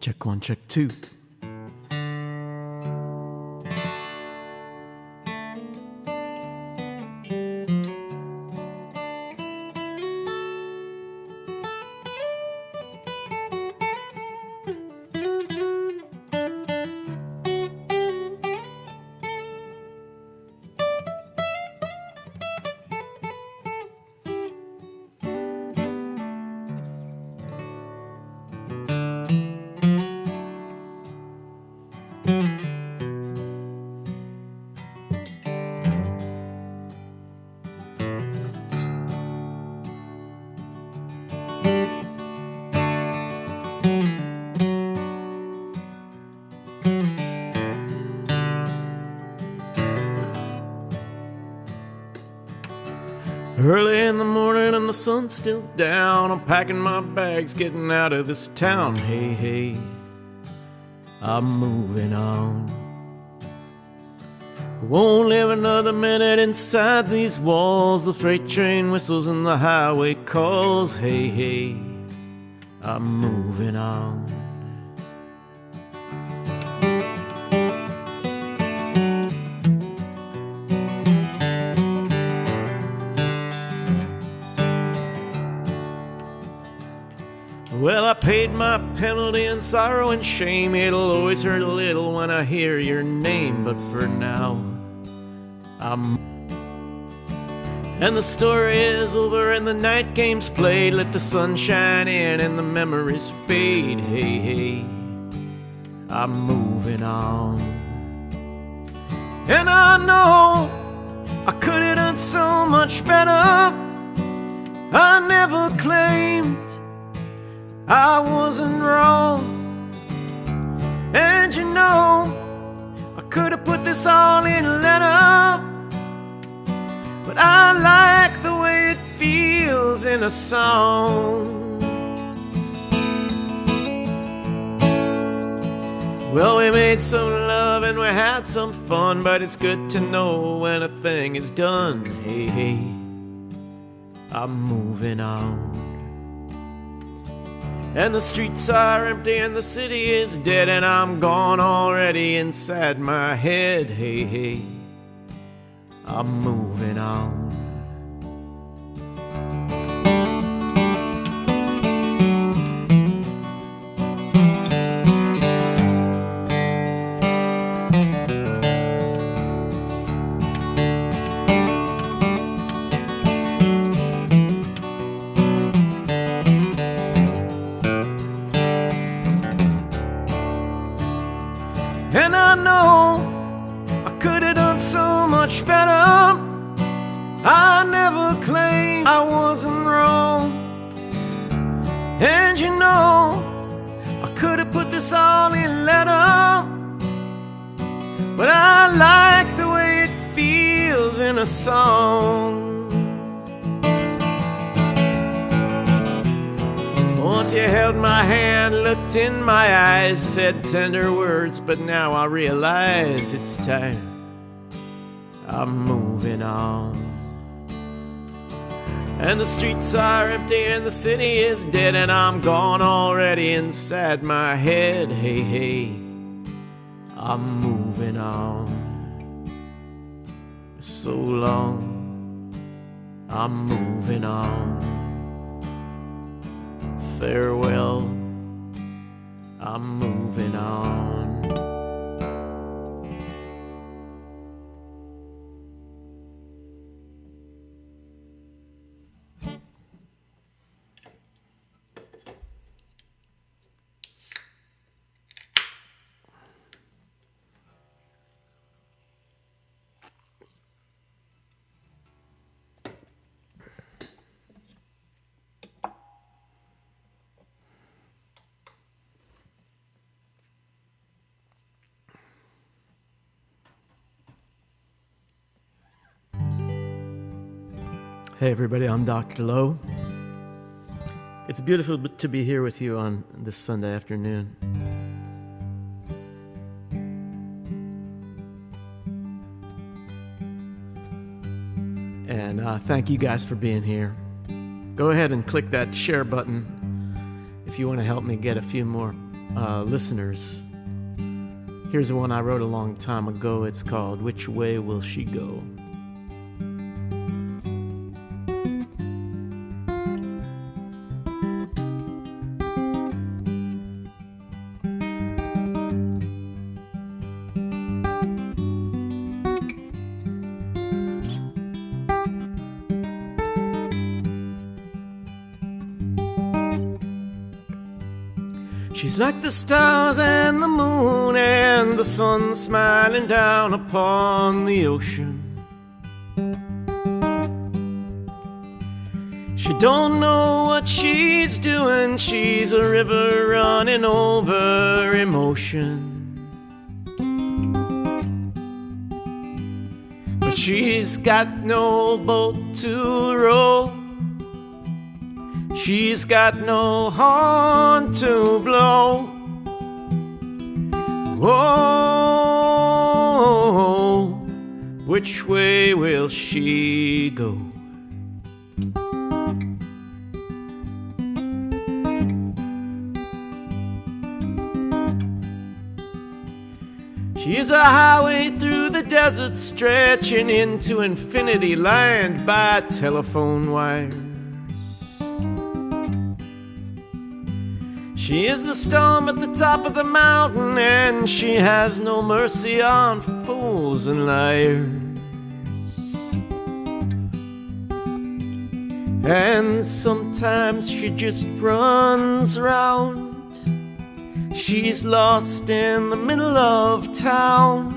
Check one, check two. Early in the morning and the sun's still down, I'm packing my bags, getting out of this town. Hey, hey, I'm moving on. Won't live another minute inside these walls. The freight train whistles and the highway calls. Hey, hey, I'm moving on. Well, I paid my penalty in sorrow and shame. It'll always hurt a little when I hear your name, but for now, and the story is over and the night game's played. Let the sun shine in and the memories fade. Hey, hey, I'm moving on. And I know I could have done so much better. I never claimed I wasn't wrong. And you know, I could have put this all in a letter, but I like the way it feels in a song. Well, we made some love and we had some fun, but it's good to know when a thing is done. Hey, hey, I'm moving on. And the streets are empty and the city is dead, and I'm gone already inside my head. Hey, hey, I'm moving on. And I know I could have done so much better. I never claimed I wasn't wrong. And you know, I could have put this all in a letter, but I like the way it feels in a song. Once you held my hand, looked in my eyes, said tender words, but now I realize it's time. I'm moving on. And the streets are empty and the city is dead, and I'm gone already inside my head. Hey, hey, I'm moving on. So long, I'm moving on. Farewell, I'm moving on. Hey everybody, I'm Dr. Lo. It's beautiful to be here with you on this Sunday afternoon. And thank you guys for being here. Go ahead and click that share button if you want to help me get a few more listeners. Here's one I wrote a long time ago. It's called Which Way Will She Go? She's like the stars and the moon and the sun smiling down upon the ocean. She don't know what she's doing. She's a river running over emotion. But she's got no boat to row. She's got no horn to blow. Oh, which way will she go? She's a highway through the desert, stretching into infinity, lined by telephone wires. She is the storm at the top of the mountain, and she has no mercy on fools and liars. And sometimes she just runs around. She's lost in the middle of town.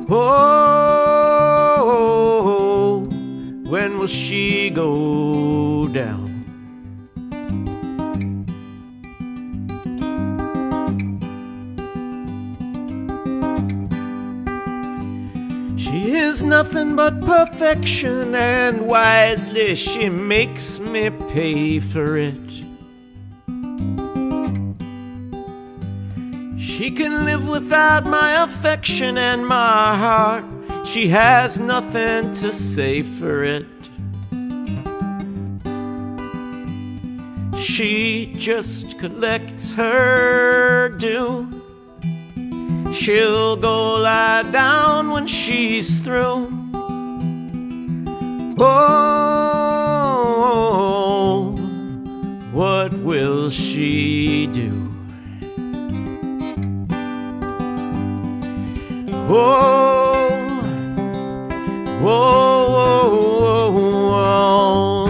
Oh, when will she go down? She is nothing but perfection, and wisely she makes me pay for it. She can live without my affection and my heart. She has nothing to say for it. She just collects her due. She'll go lie down when she's through. Oh, what will she do? Oh, whoa, whoa, whoa,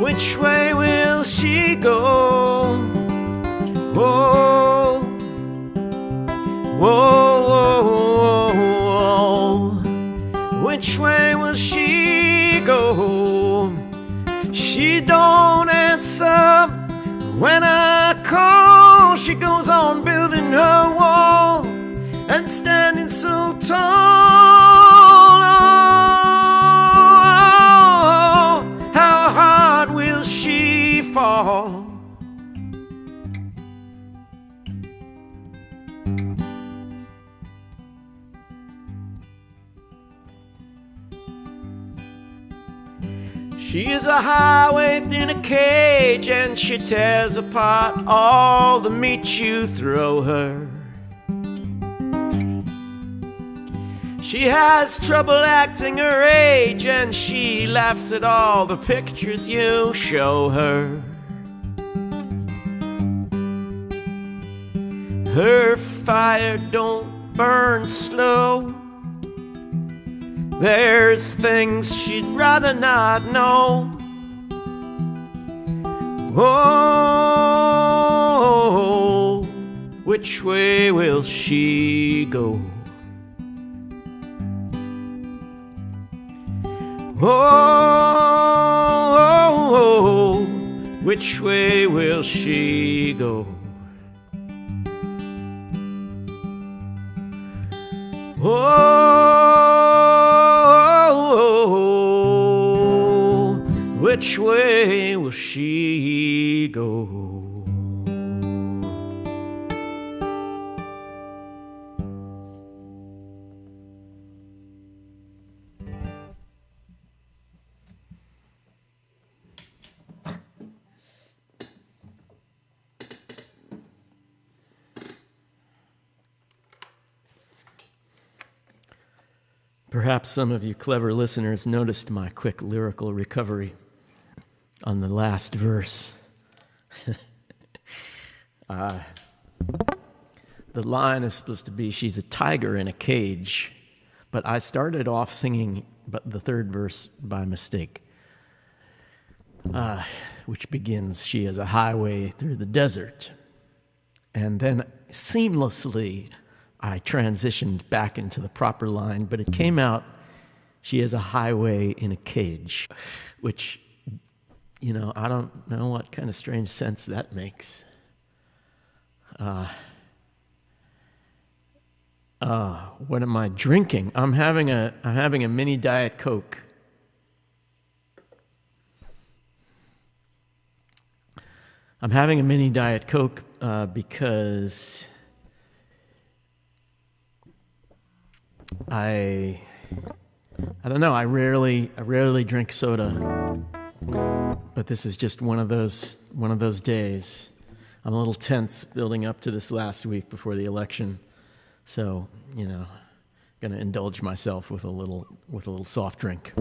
which way will she go? Oh, whoa, whoa, whoa, which way will she go? She don't answer when I call. She goes on building her wall and standing so tall. Oh, how hard will she fall? She is a highway in a cage, and she tears apart all the meat you throw her. She has trouble acting her age, and she laughs at all the pictures you show her. Her fire don't burn slow. There's things she'd rather not know. Oh, which way will she go? Oh, which way will she go? Oh, which way will she go? Perhaps some of you clever listeners noticed my quick lyrical recovery on the last verse. The line is supposed to be, she's a tiger in a cage, but I started off singing the third verse by mistake, which begins, she is a highway through the desert. And then seamlessly, I transitioned back into the proper line, but it came out, she is a highway in a cage, which, I don't know what kind of strange sense that makes. What am I drinking? I'm having a mini Diet Coke. I'm having a mini Diet Coke because I don't know. I rarely drink soda, but this is just one of those days. I'm a little tense building up to this last week before the election, so gonna indulge myself with a little soft drink.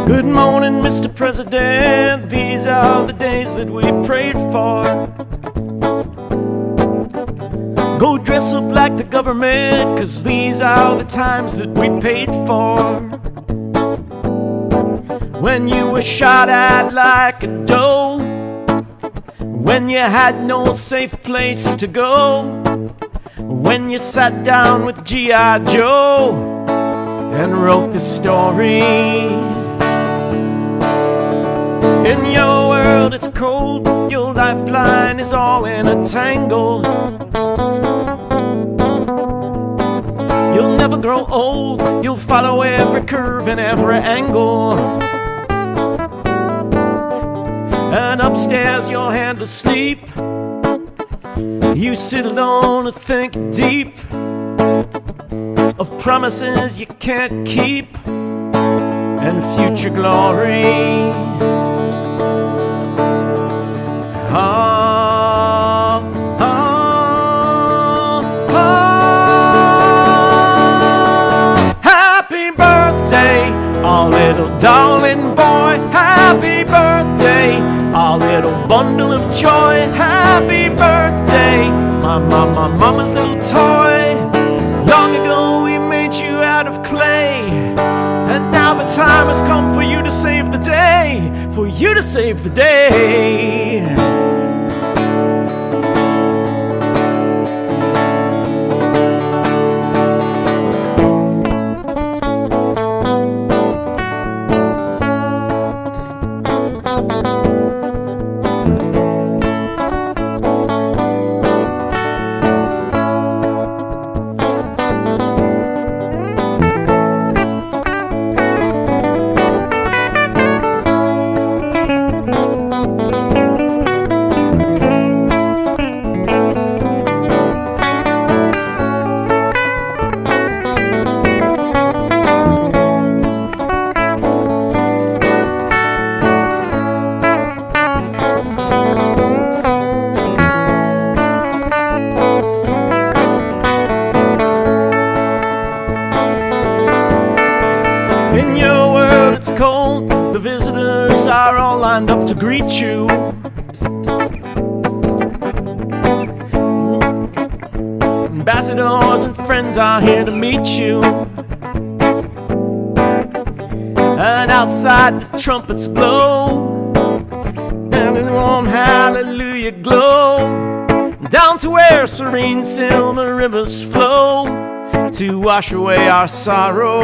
Good morning, Mr. President. These are the days that we prayed for. Go dress up like the government, 'cause these are the times that we paid for. When you were shot at like a doe, when you had no safe place to go, when you sat down with G.I. Joe and wrote this story. In your world it's cold, your lifeline is all in a tangle. You'll never grow old, you'll follow every curve and every angle. And upstairs your hand asleep, you sit alone and think deep of promises you can't keep and future glory. Happy birthday, our little darling boy. Happy birthday, our little bundle of joy. Happy birthday, my mama's little toy. Long ago we made you out of clay, and now the time has come for you to save the day, for you to save the day. In your world it's cold, the visitors are all lined up to greet you. Ambassadors and friends are here to meet you. And outside the trumpets blow, and in warm hallelujah glow, down to where serene silver rivers flow, to wash away our sorrow.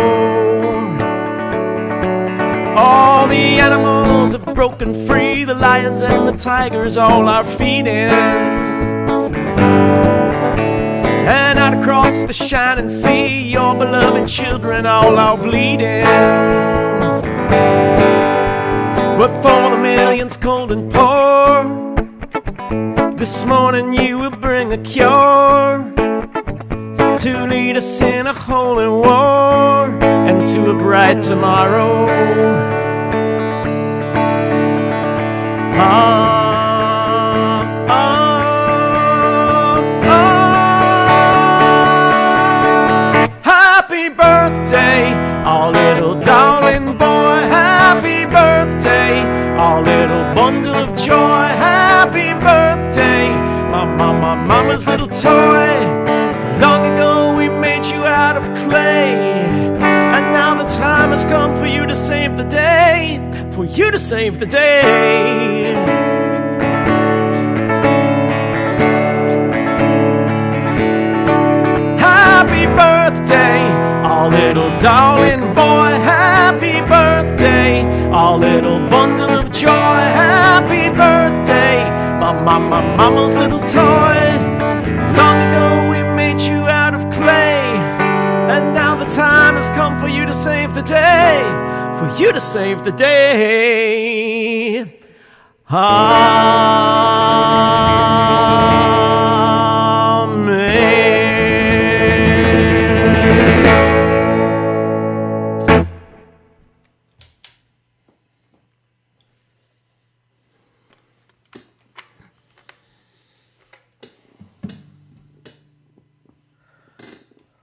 All the animals have broken free, the lions and the tigers all are feeding. And out across the shining sea, your beloved children all are bleeding. But for the millions cold and poor, this morning you will bring a cure to lead us in a holy war and to a bright tomorrow. Happy birthday, our little darling boy. Happy birthday, our little bundle of joy. Happy birthday, my mama's little toy. Long ago we made you out of clay, and now the time has come for you to save the day, for you to save the day. Happy birthday, our little darling boy. Happy birthday, our little bundle of joy. Happy birthday, my mama's little toy. Long ago we made you out of clay, and now the time has come for you to save the day, for you to save the day. Amen.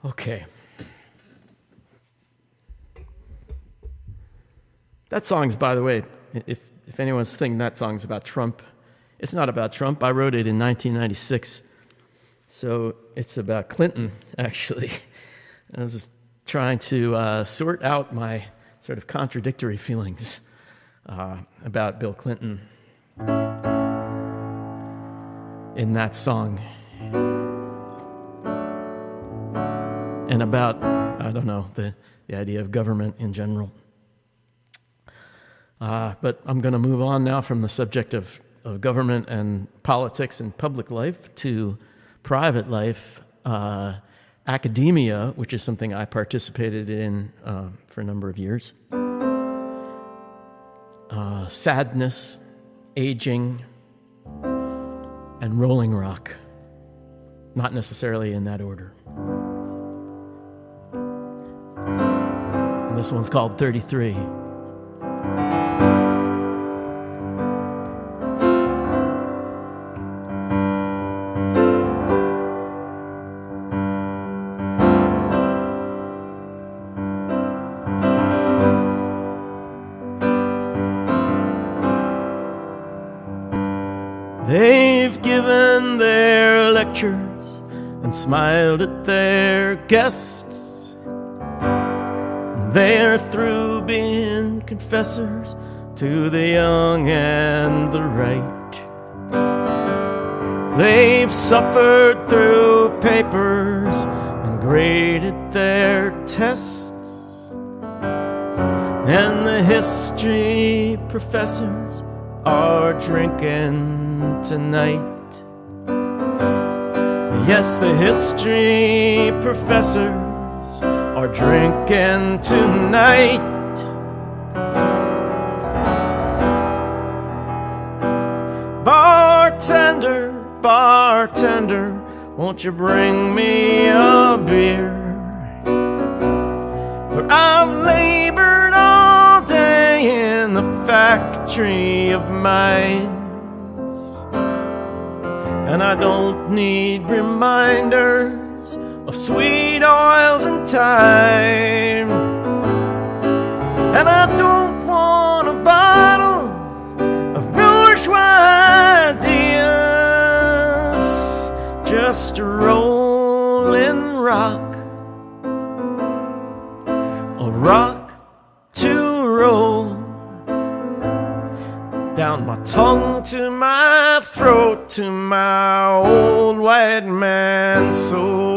Okay. That song's, by the way, if anyone's thinking that song's about Trump, it's not about Trump. I wrote it in 1996. So it's about Clinton, actually. I was just trying to sort out my sort of contradictory feelings about Bill Clinton in that song. And about, I don't know, the idea of government in general. But I'm going to move on now from the subject of government and politics and public life to private life, academia, which is something I participated in for a number of years. Sadness, aging, and Rolling Rock. Not necessarily in that order. And this one's called 33. They've given their lectures and smiled at their guests. They're through being confessors to the young and the right. They've suffered through papers and graded their tests. And the history professors are drinking tonight. Yes, the history professors are drinking tonight. Bartender, bartender, won't you bring me a beer? For I've labored all day in the factory of minds, and I don't need reminders of sweet oils and thyme. And I don't want a bottle of bourgeois ideas, just a rolling rock, a rock to roll down my tongue to my throat, to my old white man's soul.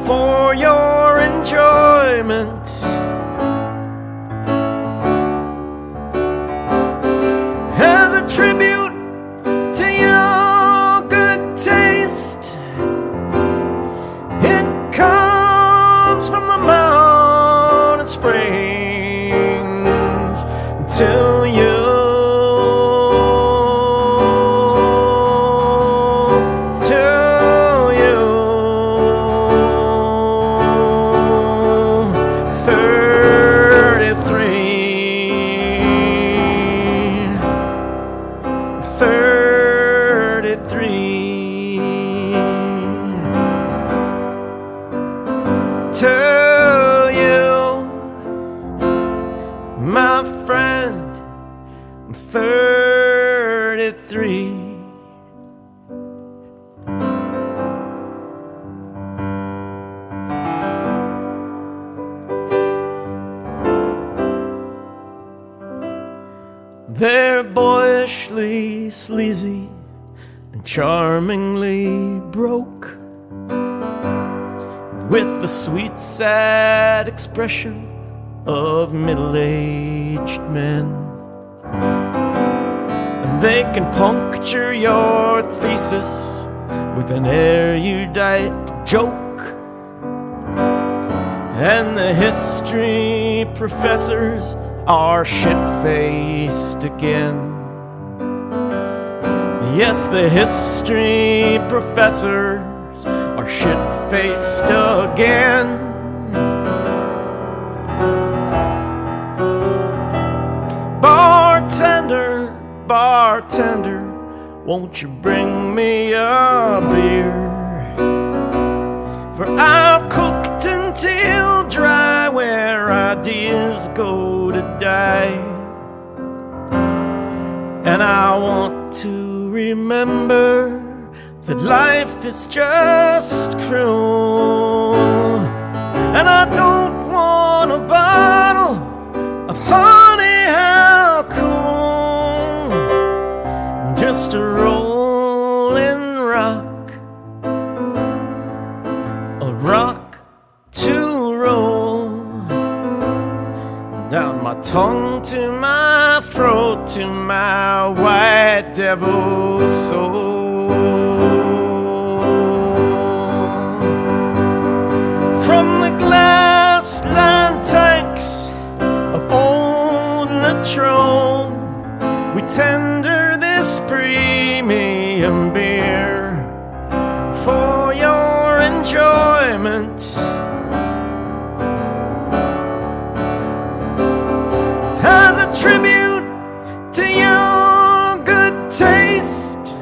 for your enjoyment. As a tribute to your good taste, it comes from the mountain springs to you. To you, my friend, I'm 33. They're boyishly sleazy and charmingly broke, with the sweet, sad expression of middle-aged men. And they can puncture your thesis with an erudite joke, and the history professors are shit-faced again. Yes, the history professors are shit-faced again. Bartender, bartender, won't you bring me a beer? For I've cooked until dry where ideas go to die, and I want to remember that life is just cruel, and I don't want a bottle of honey, how cool, just a rolling rock, a rock to roll down my tongue to my throat to my white devil soul. From the glass-lined tanks of old Latrobe, we tender this premium beer for your enjoyment. As a tribute to your good taste,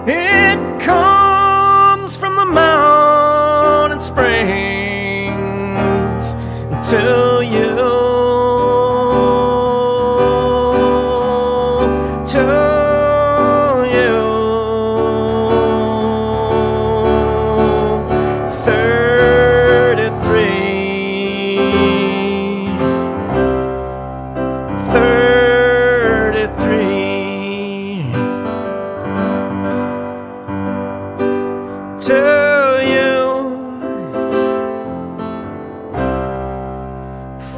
it comes from the mountain springs to you, to you. 33, 33. To you,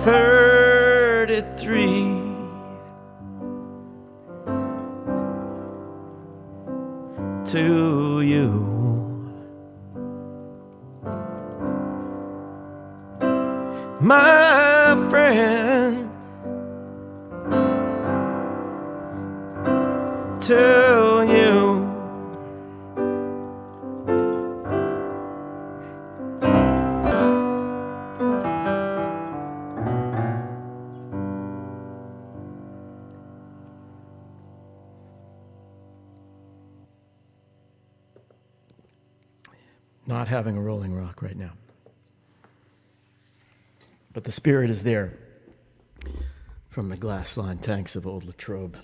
33. To you, my friend. To you. Not having a Rolling Rock right now. But the spirit is there from the glass-lined tanks of old Latrobe.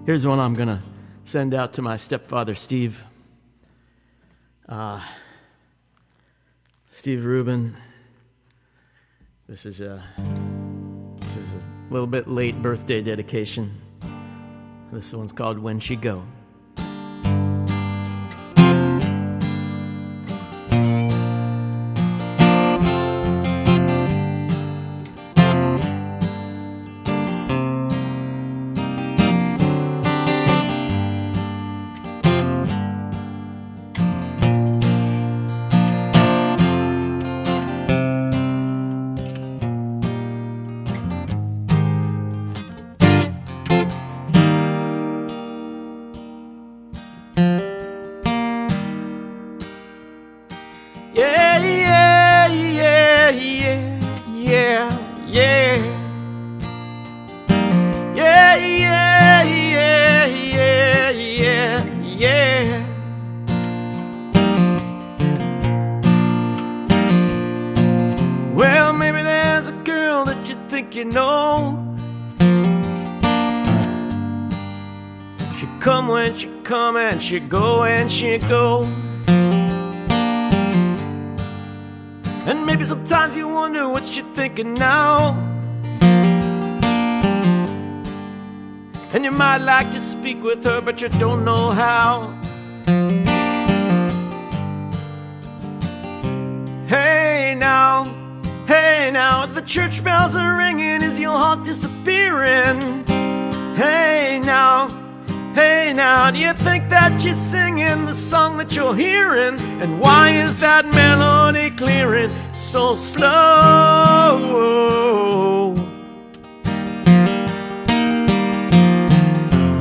Here's one I'm going to send out to my stepfather, Steve. Steve Rubin. This is a little bit late birthday dedication. This one's called When She Go. Yeah, yeah, yeah, yeah, yeah, yeah. Yeah, yeah, yeah, yeah, yeah, yeah. Well, maybe there's a girl that you think you know. She come when she come and she go when she go. And maybe sometimes you wonder what she's thinking now. And you might like to speak with her, but you don't know how. Hey now, as the church bells are ringing, is your heart disappearing? Hey now, do you think that you're singing the song that you're hearing? And why is that melody clearing so slow?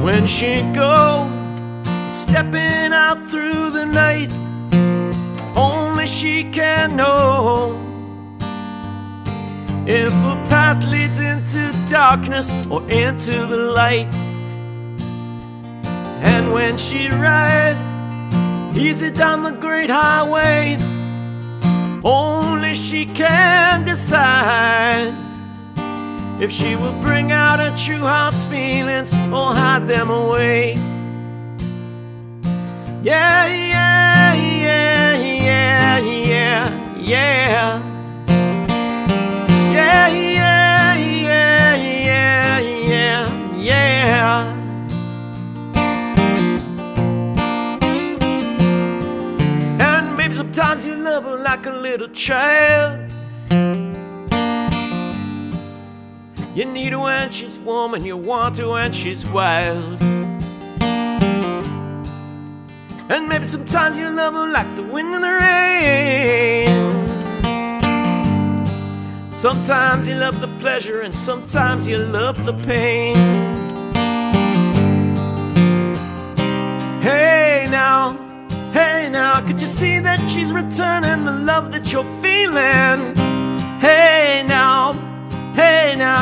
When she go, stepping out through the night, only she can know if a path leads into darkness or into the light. And when she rides easy down the great highway, only she can decide if she will bring out her true heart's feelings or hide them away. Yeah, yeah, yeah, yeah, yeah, yeah. Yeah, yeah, yeah, yeah, yeah, yeah. Sometimes you love her like a little child. You need her when she's warm and you want her when she's wild. And maybe sometimes you love her like the wind and the rain. Sometimes you love the pleasure and sometimes you love the pain. Hey now, could you see that she's returning the love that you're feeling? Hey now,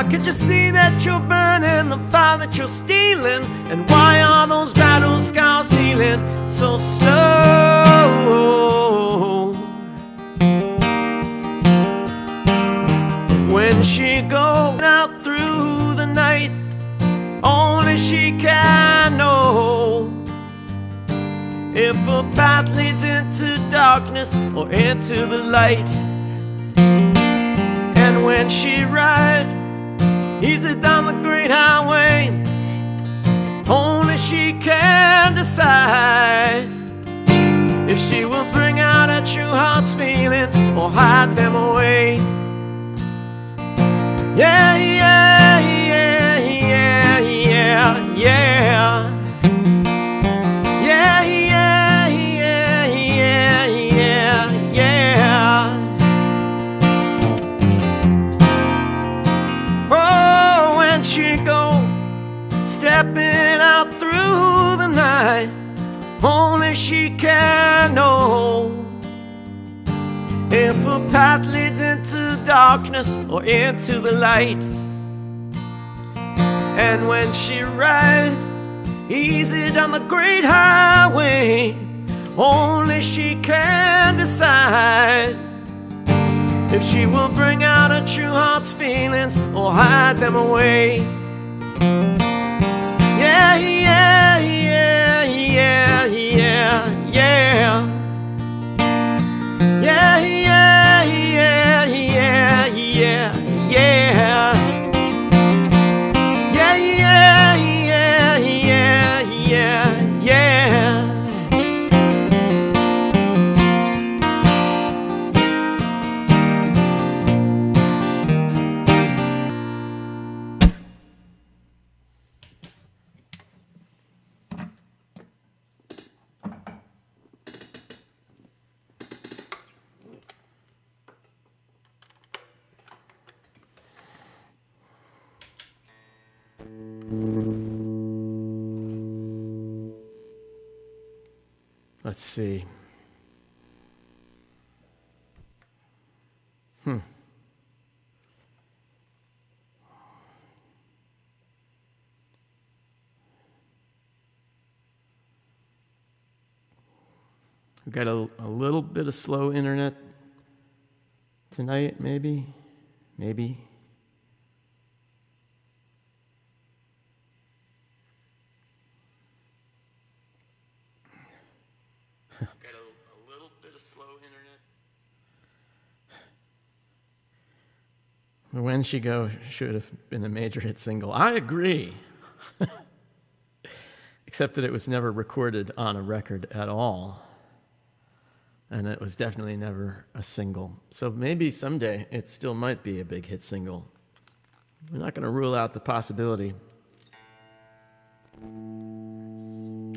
could you see that you're burning the fire that you're stealing? And why are those battle scars healing so slow? When she goes out through the night, only she can know if a path leads into darkness or into the light. And when she rides easy down the great highway, only she can decide if she will bring out her true heart's feelings or hide them away. Yeah, yeah, yeah, yeah, yeah, yeah. Yeah, yeah, yeah, yeah, yeah, yeah. Oh, when she go, stepping out through the night, only she can know if a path leads into darkness or into the light. And when she rides easy down the great highway, only she can decide if she will bring out her true heart's feelings or hide them away. Yeah, yeah, yeah, yeah, yeah, yeah. Yeah, yeah. Let's see. We've got a little bit of slow internet tonight, maybe. Got a little bit of slow internet. When She Go should have been a major hit single. I agree. Except that it was never recorded on a record at all. And it was definitely never a single. So maybe someday it still might be a big hit single. We're not going to rule out the possibility.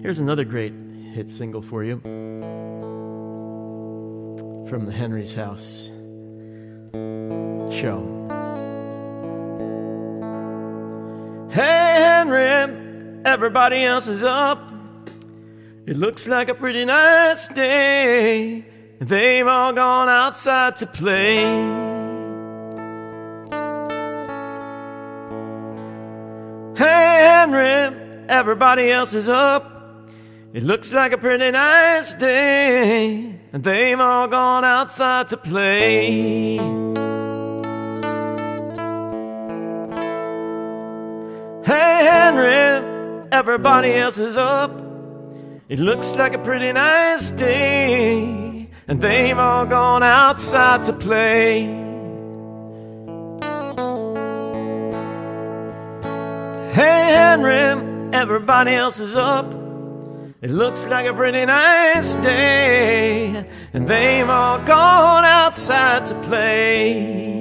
Here's another great hit single for you from the Henry's House show. Hey Henry, everybody else is up. It looks like a pretty nice day. They've all gone outside to play. Hey Henry, everybody else is up. It looks like a pretty nice day. And they've all gone outside to play. Hey Henry, everybody else is up. It looks like a pretty nice day, and they've all gone outside to play. Hey Henry, everybody else is up. It looks like a pretty nice day, and they've all gone outside to play.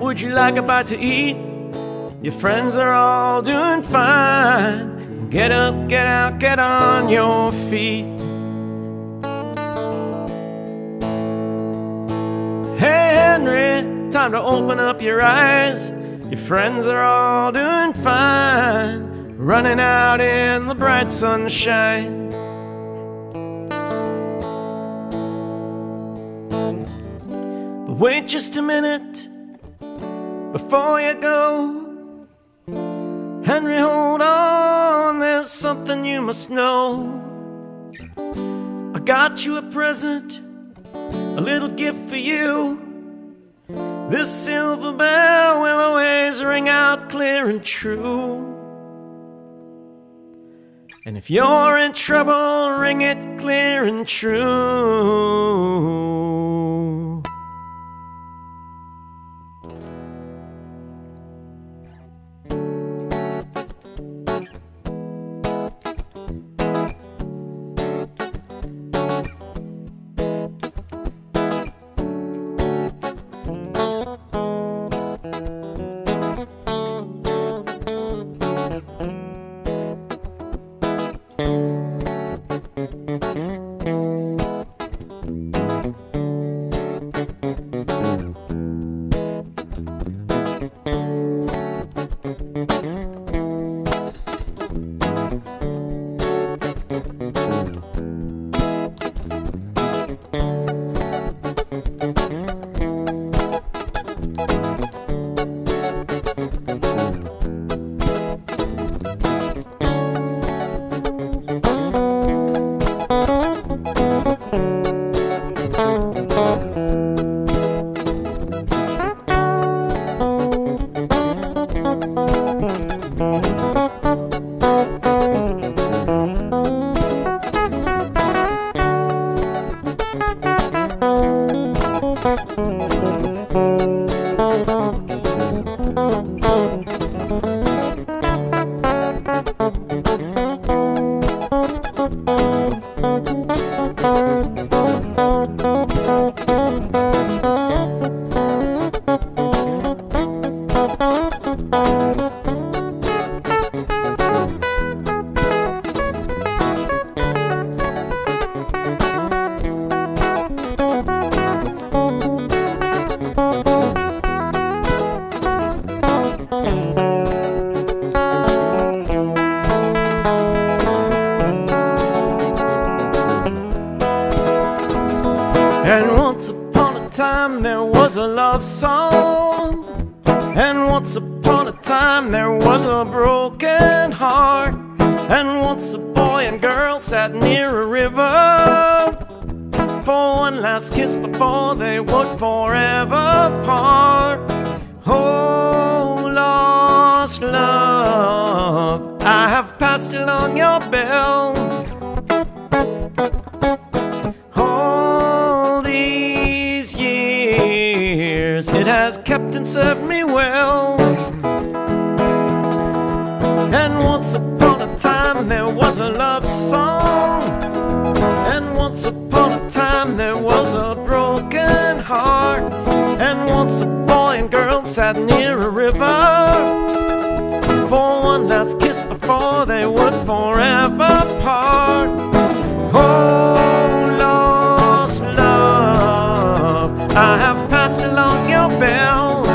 Would you like a bite to eat? Your friends are all doing fine. Get up, get out, get on your feet. Hey Henry, time to open up your eyes. Your friends are all doing fine, running out in the bright sunshine. But wait just a minute before you go, Henry, hold on, there's something you must know. I got you a present, a little gift for you. This silver bell will always ring out clear and true. And if you're in trouble, ring it clear and true. And once upon a time there was a love song, and once upon a time there was a broken heart, and once a boy and girl sat near a river for one last kiss before they would forever part. Oh, lost love, I have passed along your bell. It has kept and served me well. And once upon a time there was a love song, and once upon a time there was a broken heart, and once a boy and girl sat near a river for one last kiss before they would forever part. Oh, lost love, I have passed along your bell.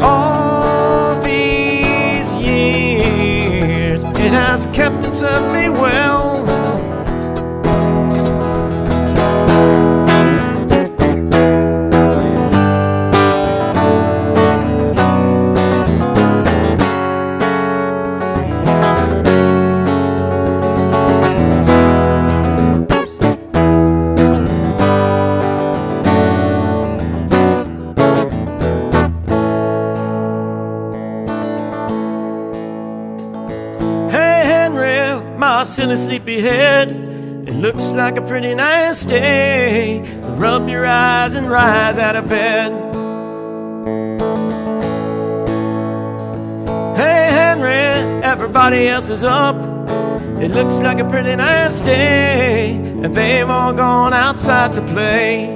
All these years it has kept and served me well. My silly sleepy head, it looks like a pretty nice day. Rub your eyes and rise out of bed. Hey Henry, everybody else is up. It looks like a pretty nice day, and they've all gone outside to play.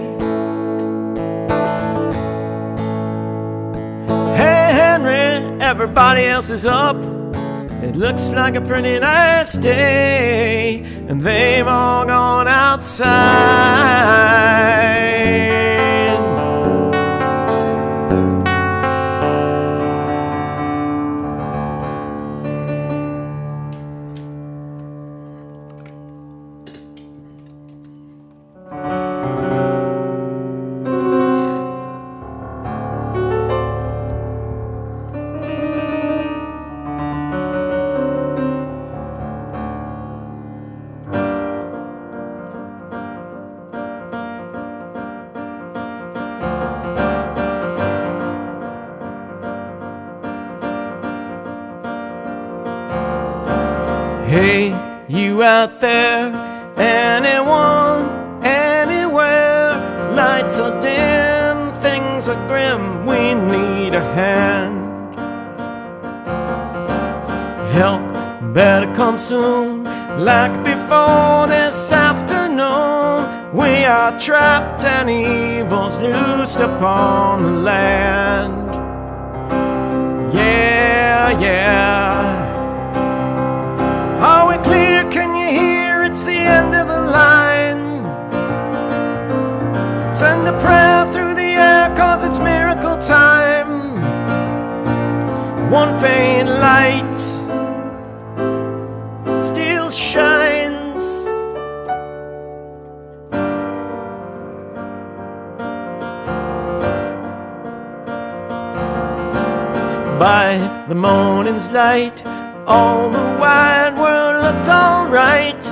Hey Henry, everybody else is up. It looks like a pretty nice day, and they've all gone outside. Hey, you out there, anyone, anywhere, lights are dim, things are grim, we need a hand. Help better come soon, like before this afternoon. We are trapped and evil's loosed upon the land. Yeah, yeah. Are we clear? Can you hear? It's the end of the line. Send a prayer through the air, 'cause it's miracle time. One faint light still shines. By the morning's light, all the wide world looked alright.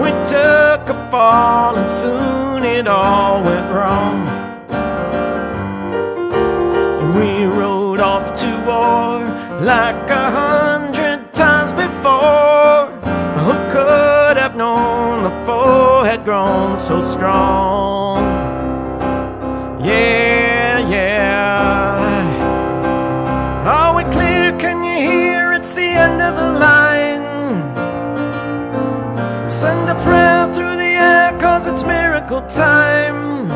We took a fall and soon it all went wrong. And we rode off to war like 100 times before. Who could have known the foe had grown so strong? Yeah, yeah. Are we clear? Can you hear? It's the end of the line. Send a prayer through the air, 'cause it's miracle time,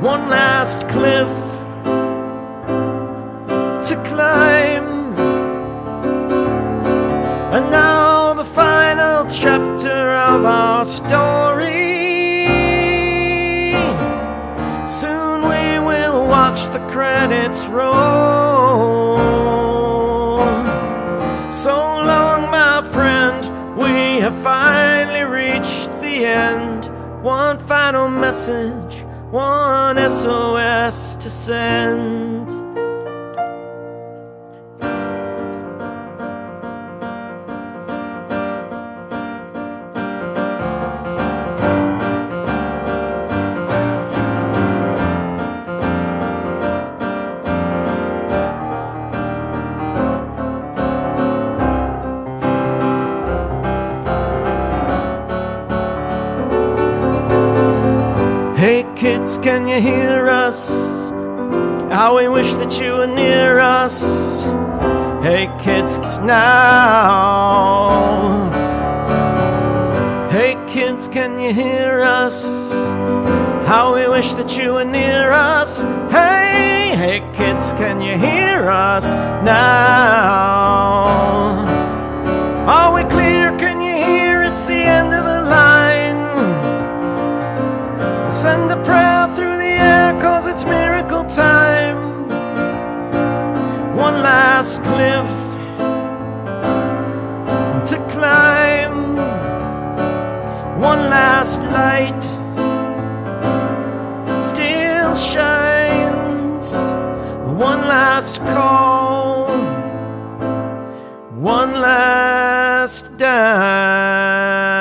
one last cliff to climb. And now the final chapter of our story. Soon we will watch the credits roll. So long, my friend, we have finally reached the end. One final message, one SOS to send. Hey kids, can you hear us? How we wish that you were near us. Hey kids, now. Hey kids, can you hear us? How we wish that you were near us. Hey kids, can you hear us now? Are we clear? Can you hear? It's the end of the line. Send a prayer through the air, 'cause it's miracle time. One last cliff to climb, one last light still shines, one last call, one last dime.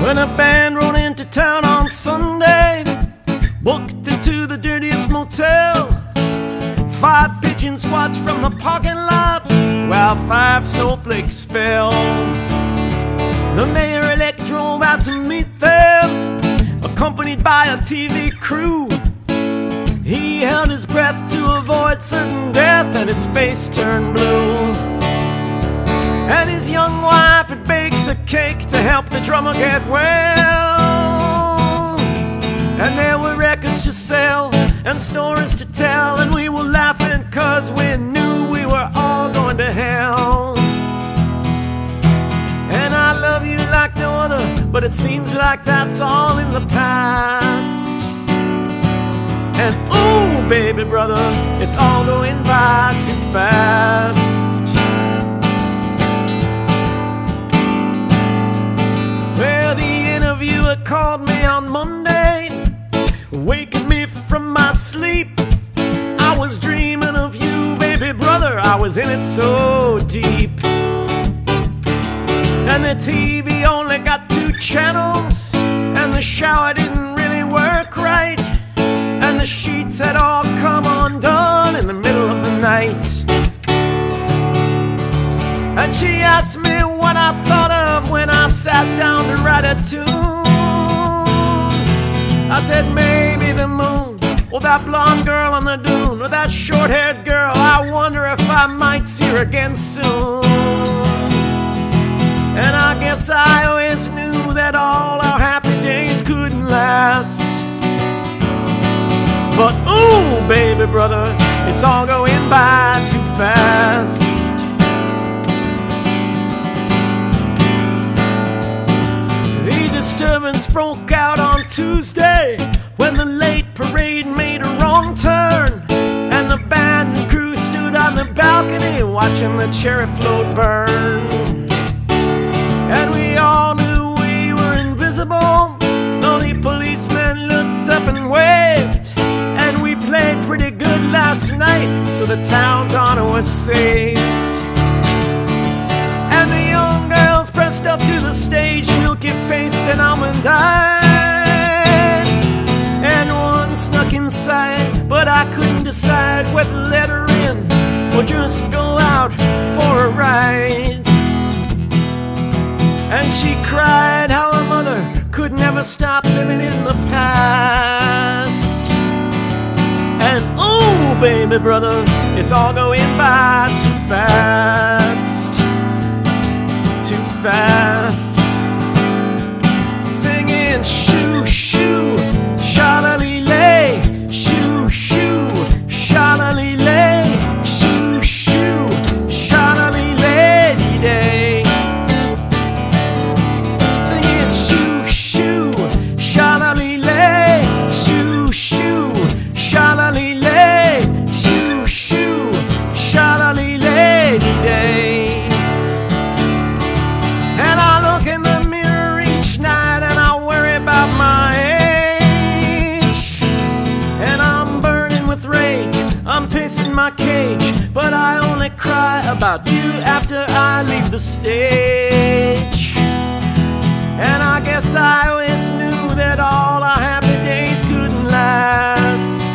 When a band rode into town on Sunday, booked into the dirtiest motel. 5 pigeons watched from the parking lot while 5 snowflakes fell. The mayor-elect drove out to meet them, accompanied by a TV crew. He held his breath to avoid certain death, and his face turned blue. And his young wife had baked a cake to help the drummer get well. And there were records to sell and stories to tell, and we were laughing 'cause we knew we were all going to hell. And I love you like no other, but it seems like that's all in the past. And ooh, baby brother, it's all going by too fast. Well, the interviewer called me on Monday, waking me from my sleep. I was dreaming of you, baby brother, I was in it so deep. And the TV only got 2 channels, and the shower didn't really work right, and the sheets had all come undone in the middle of the night. And she asked me what I thought of when I sat down to write a tune. I said maybe the moon, or that blonde girl on the dune, or that short-haired girl, I wonder if I might see her again soon. And I guess I always knew that all our happy days couldn't last. But ooh, baby brother, it's all going by too fast. disturbance broke out on Tuesday when the late parade made a wrong turn, and the band and crew stood on the balcony watching the cherry float burn. And we all knew we were invisible, though the policemen looked up and waved. And we played pretty good last night, so the town's honor was saved. And the young girls pressed up to the stage, milky-faced and almond-eyed. And one snuck inside, but I couldn't decide whether to let her in or just go out for a ride. And she cried how her mother could never stop living in the past. And oh, baby brother, it's all going by too fast. Too fast. Singing shoo shoo, sha-la-lee-lay, shoo shoo, sha-la-lee-lay, shoo shoo, sha-la-lee-lay-dee-day. Singing shoo shoo, sha-la-lee-lay, shoo shoo, sha-la-lee-lay, shoo shoo, sha-la-lee-lay-dee-day. And I look in the mirror each night and I worry about my age. And I'm burning with rage, I'm pacing my cage, but I only cry about you after I leave the stage. And I guess I always knew that all our happy days couldn't last.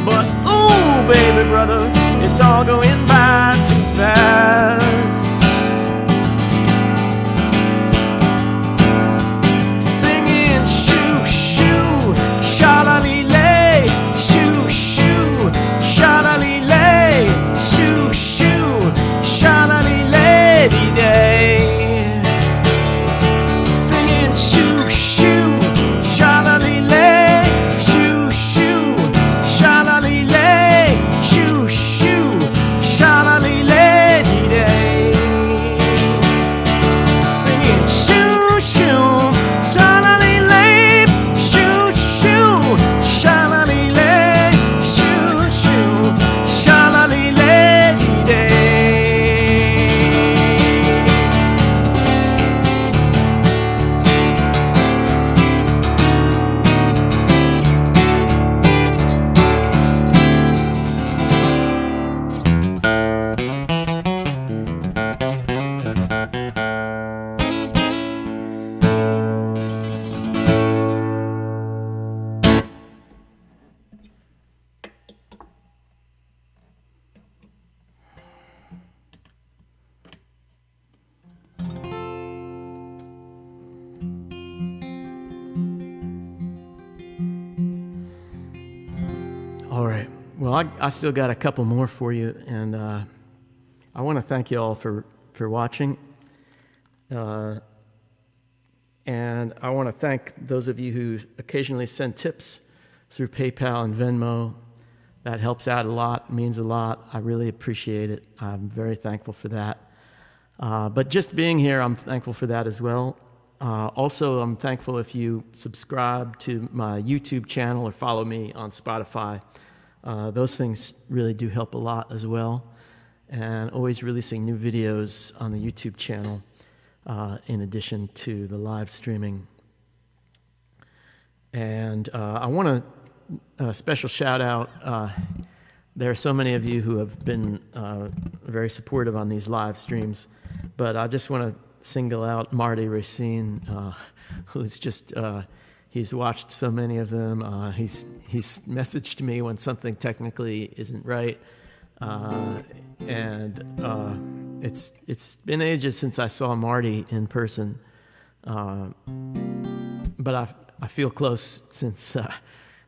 But ooh, baby brother, it's all going by too fast. Singing shoo shoo, sha-la-lee-lay, shoo shoo, sha-la-lee-lay, shoo shoo, sha-la-lee-lay-dee-day. Singing shoo shoo, sha-la-lee-lay, shoo shoo, sha-la-lee-lay, shoo shoo, sha-la-lee-lay-dee-day. Singing shoo shoo, sha-la-lee-lay, shoo shoo, sha-la-lee-lay, shoo shoo, sha-la-lee-lay-dee-day. All right. Well, I still got a couple more for you, and I want to thank you all for watching. And I want to thank those of you who occasionally send tips through PayPal and Venmo. That helps out a lot, means a lot. I really appreciate it. I'm very thankful for that. But just being here, I'm thankful for that as well. Also, I'm thankful if you subscribe to my YouTube channel or follow me on Spotify. Those things really do help a lot as well. And always releasing new videos on the YouTube channel in addition to the live streaming. And I want a special shout out. There are so many of you who have been very supportive on these live streams, but I just want to single out Marty Racine, who's just, he's watched so many of them. He's messaged me when something technically isn't right. It's been ages since I saw Marty in person. But I feel close since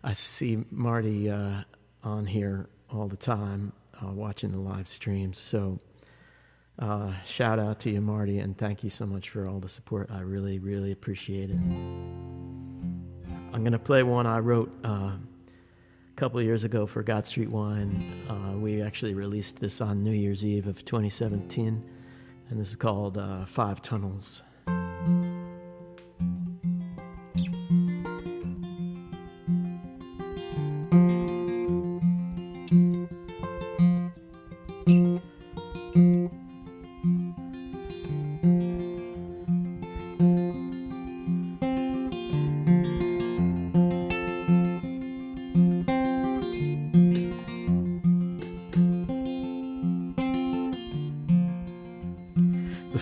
I see Marty on here all the time, watching the live streams. So shout out to you, Marty, and thank you so much for all the support. I really, really appreciate it. I'm going to play one I wrote a couple of years ago for God Street Wine. We actually released this on New Year's Eve of 2017, and this is called 5 Tunnels.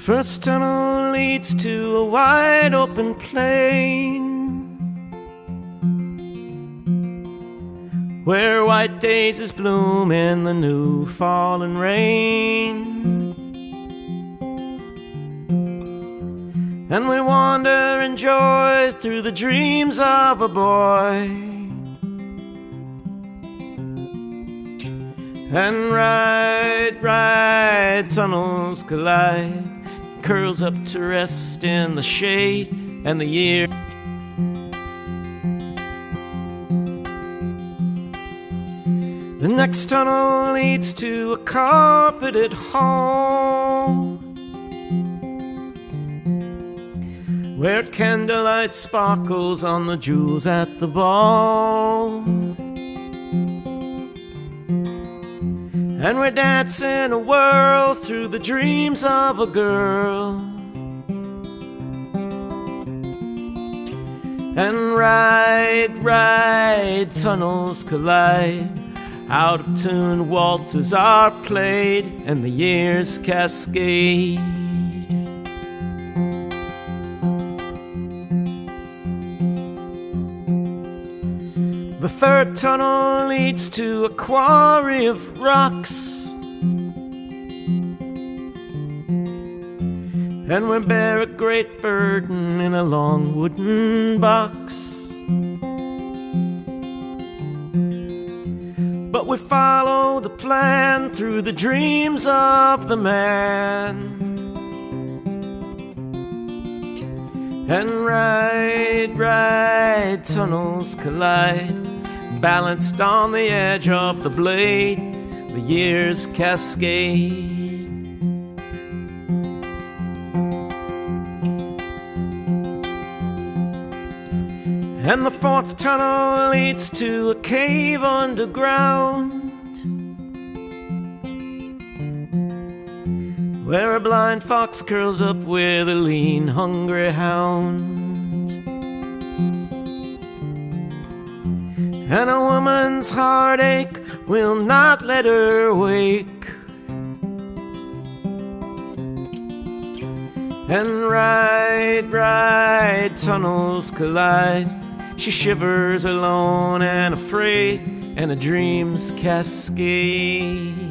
first tunnel leads to a wide open plain where white daisies bloom in the new fallen rain. And we wander in joy through the dreams of a boy, and ride, tunnels collide, curls up to rest in the shade, and the year. The next tunnel leads to a carpeted hall where candlelight sparkles on the jewels at the ball. And we're dancing a whirl through the dreams of a girl, and ride, tunnels collide, out of tune waltzes are played, and the years cascade. The third tunnel leads to a quarry of rocks, and we bear a great burden in a long wooden box. But we follow the plan through the dreams of the man, and ride, tunnels collide, balanced on the edge of the blade, the years cascade. And the fourth tunnel leads to a cave underground, where a blind fox curls up with a lean, hungry hound. And a woman's heartache will not let her wake, and ride, tunnels collide. She shivers alone and afraid, and her dreams cascade.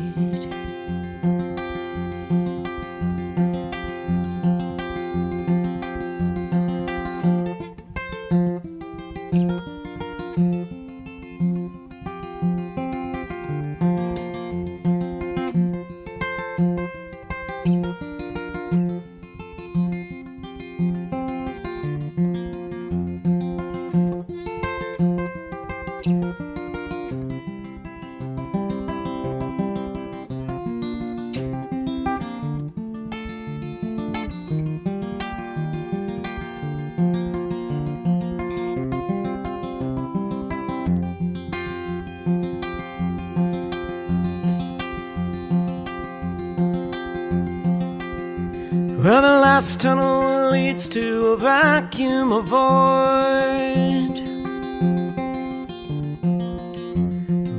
Well, the last tunnel leads to a vacuum, a void,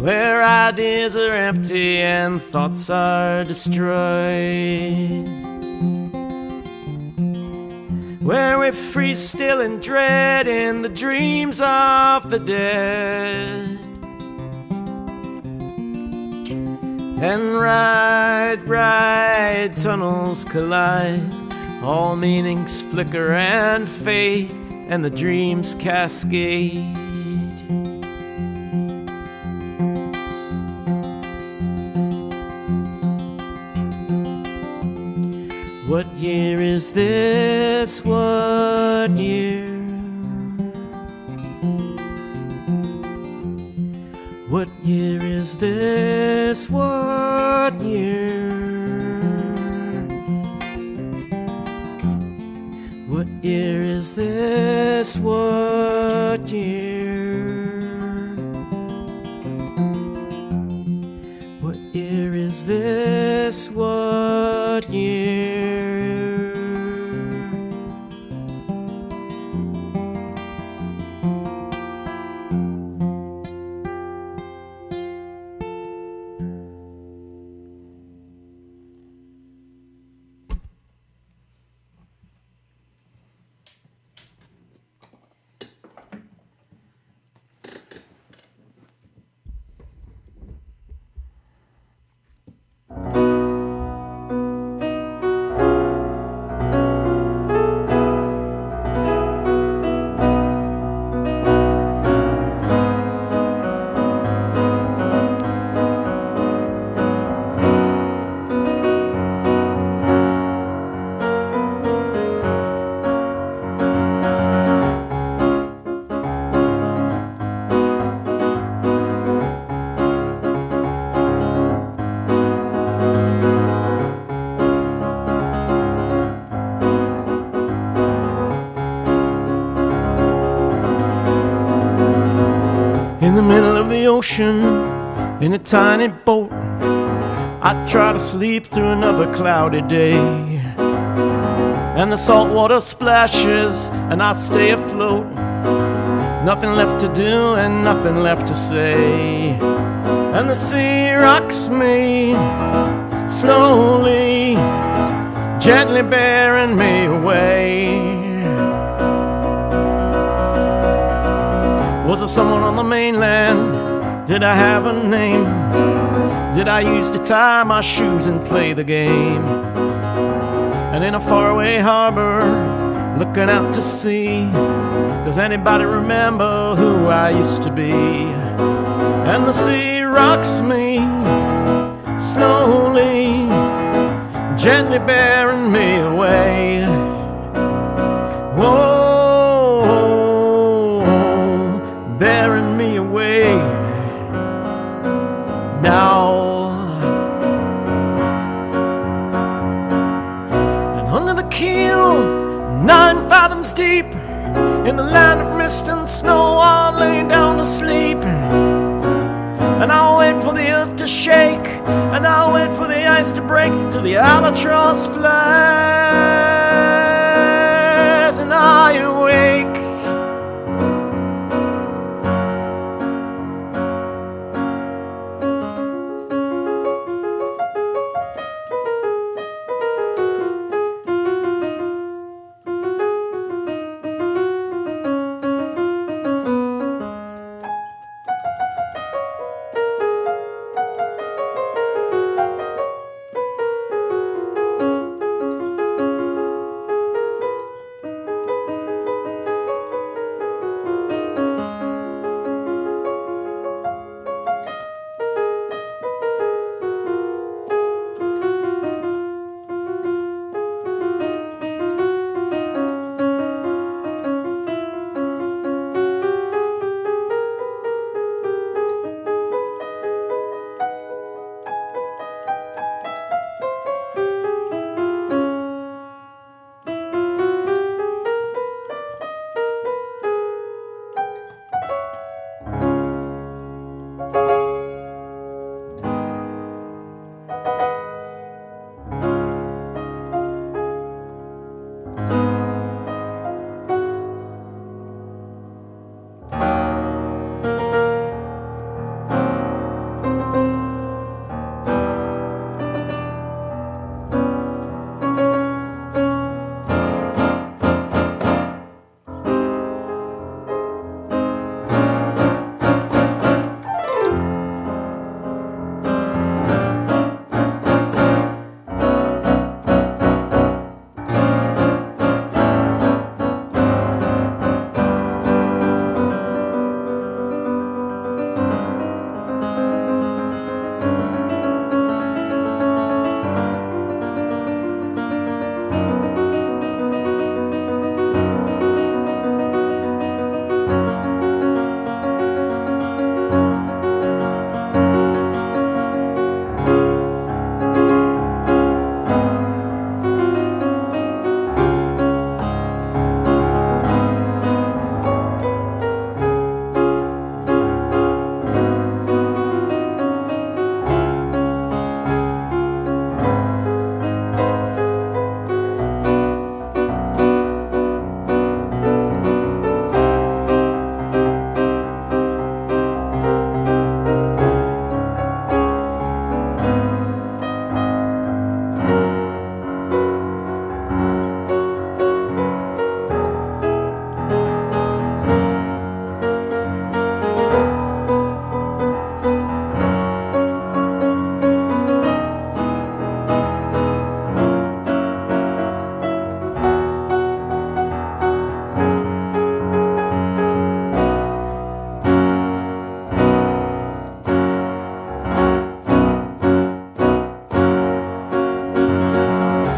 where ideas are empty and thoughts are destroyed, where we freeze still in dread in the dreams of the dead, and ride, tunnels collide, all meanings flicker and fade, and the dreams cascade. What year is this? What year? What year is this? What year? What year is this? What year? What year is this? What year? In the middle of the ocean, in a tiny boat, I try to sleep through another cloudy day. And the salt water splashes and I stay afloat. Nothing left to do and nothing left to say. And the sea rocks me slowly, gently bearing me away. Was there someone on the mainland? Did I have a name? Did I used to tie my shoes and play the game? And in a faraway harbor, looking out to sea, does anybody remember who I used to be? And the sea rocks me slowly, gently bearing me away. Whoa, bearing me away now. And under the keel, 9 fathoms deep, in the land of mist and snow, I'll lay down to sleep. And I'll wait for the earth to shake, and I'll wait for the ice to break, till the albatross flies and I awake.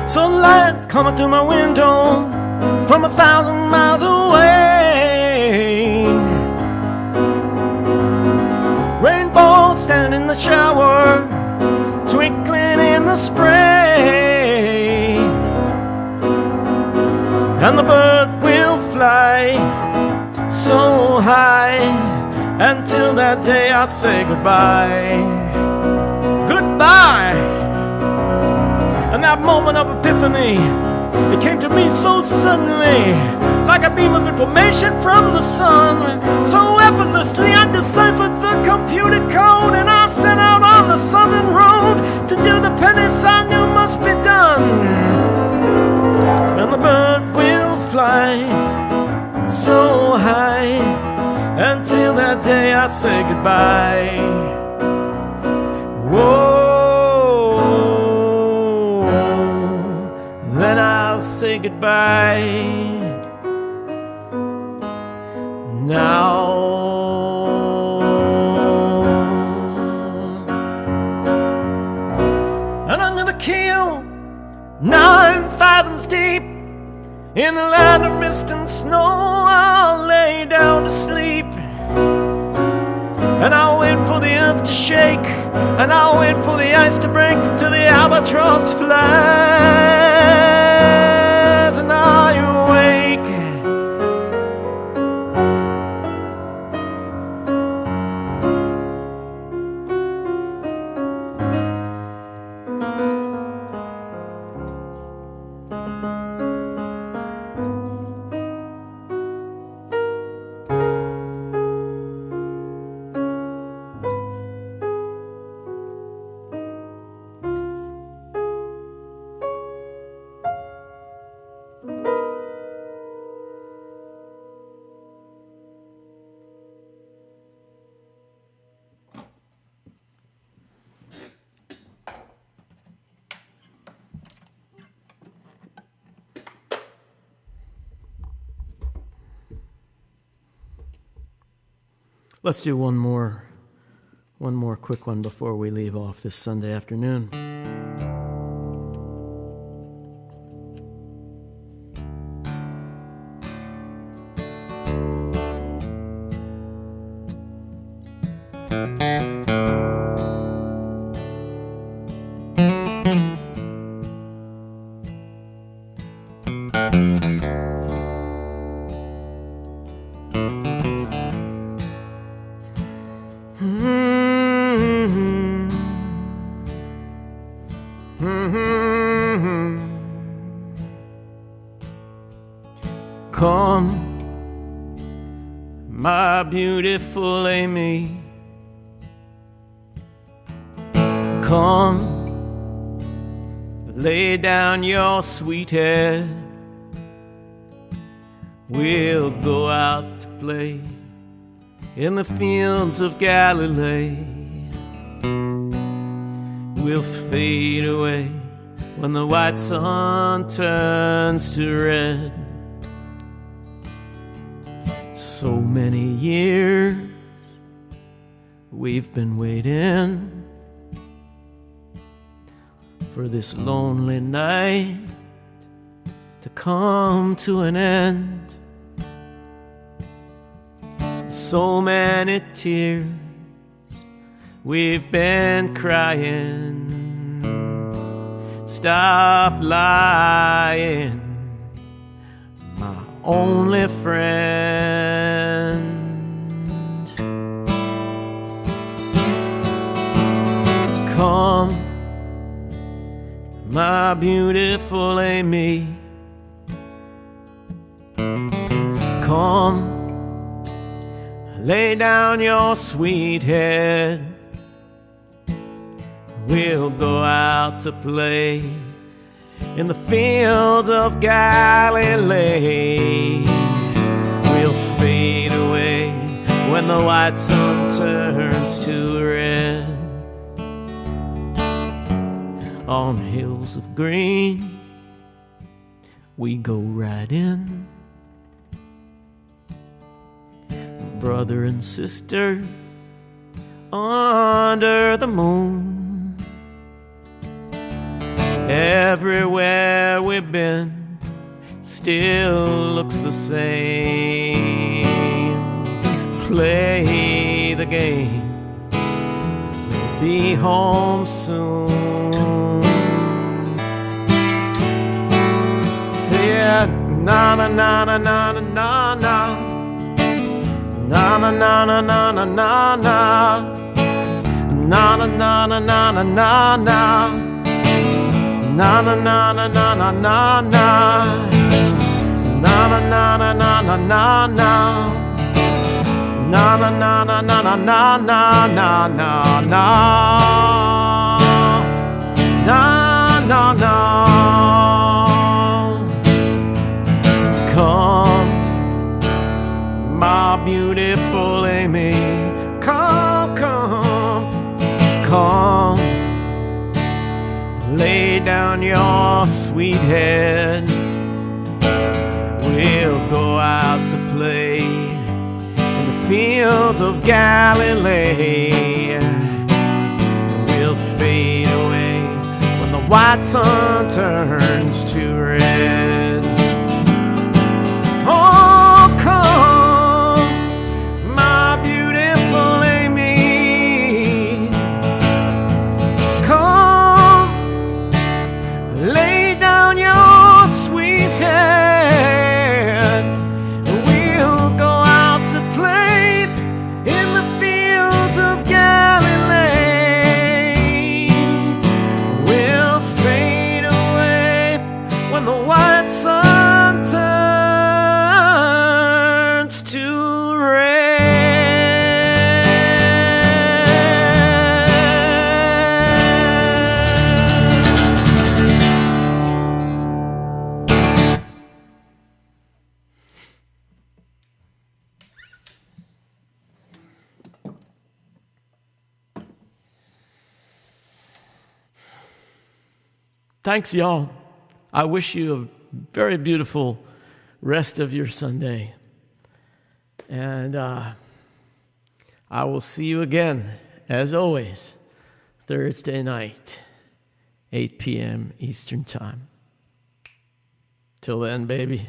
Sunlight coming through my window from 1,000 miles away. Rainbow standing in the shower, twinkling in the spray. And the bird will fly so high Until that day I say goodbye. Goodbye. And that moment of epiphany, it came to me so suddenly, like a beam of information from the sun. So effortlessly I deciphered the computer code, and I set out on the southern road to do the penance I knew must be done. And the bird will fly so high until that day I say goodbye. Whoa, then I'll say goodbye. Now and under the keel, 9 fathoms deep, in the land of mist and snow, I'll lay down to sleep. And I'll wait for the earth to shake, and I'll wait for the ice to break, till the albatross flies and I awake. Let's do one more quick one before we leave off this Sunday afternoon. Come, my beautiful Amy. Come, lay down your sweet head. We'll go out to play in the fields of Galilee. We'll fade away when the white sun turns to red. So many years we've been waiting for this lonely night to come to an end. So many tears we've been crying. Stop lying, my only friend. Come, my beautiful Amy. Come, lay down your sweet head. We'll go out to play in the fields of Galilee. We'll fade away when the white sun turns to red. On hills of green we go riding, brother and sister under the moon. Everywhere we've been still looks the same. Play the game, we'll be home soon. Say it, na na na na na na na na Na na na na na na na na. Na na na na na na na na. Na na na na na na na na. Na na na na na na na na. Na na na na na na na na na na na. Na na na. Come, my beautiful Amy. Come, come, come. Lay down your sweet head. We'll go out to play in the fields of Galilee. We'll fade away when the white sun turns to red. Oh, come, my beautiful Amy. Come, lay down your sweet head. We'll go out to play in the fields of Galilee. We'll fade away when the white sun turns to red. Thanks, y'all. I wish you a very beautiful rest of your Sunday. And I will see you again, as always, Thursday night, 8 p.m. Eastern Time. Till then, baby.